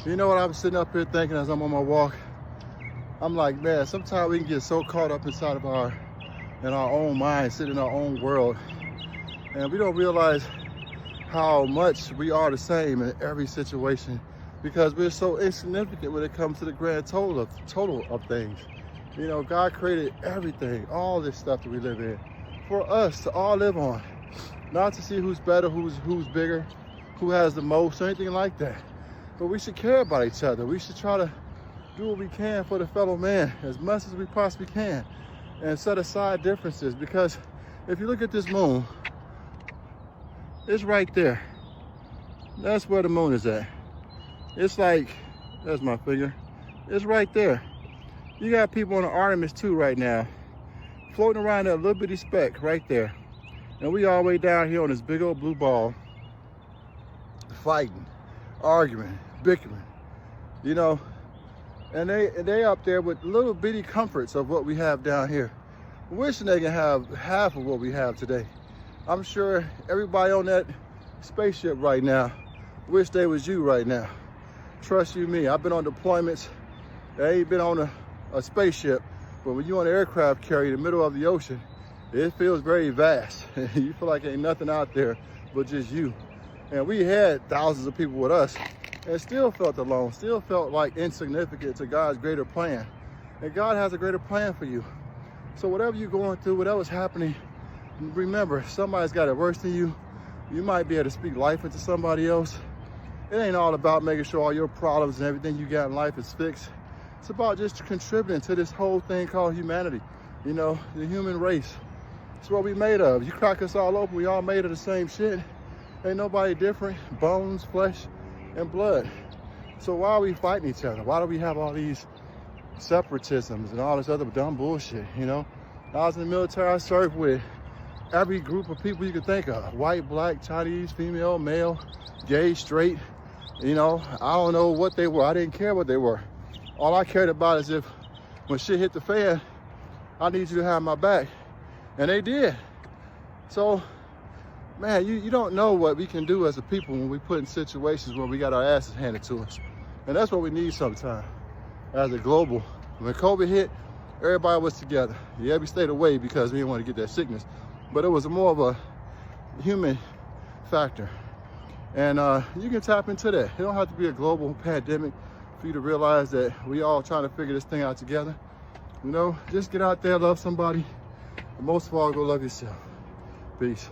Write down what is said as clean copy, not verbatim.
You know what I'm sitting up here thinking as I'm on my walk? I'm like, man, sometimes we can get so caught up inside of our own mind, sitting in our own world, and we don't realize how much we are the same in every situation because we're so insignificant when it comes to the grand total of things. You know, God created everything, all this stuff that we live in, for us to all live on, not to see who's better, who's bigger, who has the most, or anything like that. But we should care about each other. We should try to do what we can for the fellow man as much as we possibly can and set aside differences, because if you look at this moon, it's right there. That's where the moon is at. It's like, there's my finger. It's right there. You got people on the Artemis too right now, floating around that little bitty speck right there. And we all the way down here on this big old blue ball, fighting, arguing, bickering, you know, and they up there with little bitty comforts of what we have down here, wishing they can have half of what we have today. I'm sure everybody on that spaceship right now wish they was you right now. Trust you me, I've been on deployments. I ain't been on a spaceship, but when you're on an aircraft carrier in the middle of the ocean, it feels very vast. You feel like ain't nothing out there but just you. And we had thousands of people with us and still felt alone, still felt like insignificant to God's greater plan. And God has a greater plan for you. So whatever you're going through, whatever's happening, remember, somebody's got it worse than you. You might be able to speak life into somebody else. It ain't all about making sure all your problems and everything you got in life is fixed. It's about just contributing to this whole thing called humanity. You know, the human race. It's what we made of. You crack us all open, we all made of the same shit. Ain't nobody different, bones, flesh, and blood. So why are we fighting each other? Why do we have all these separatisms and all this other dumb bullshit, you know? I was in the military, I served with every group of people you could think of. White, black, Chinese, female, male, gay, straight. You know, I don't know what they were. I didn't care what they were. All I cared about is if when shit hit the fan, I need you to have my back. And they did. So, man, you don't know what we can do as a people when we put in situations where we got our asses handed to us. And that's what we need sometimes as a global. When COVID hit, everybody was together. Yeah, we stayed away because we didn't want to get that sickness. But it was more of a human factor. And you can tap into that. It don't have to be a global pandemic for you to realize that we all trying to figure this thing out together. You know, just get out there, love somebody. And most of all, go love yourself. Peace.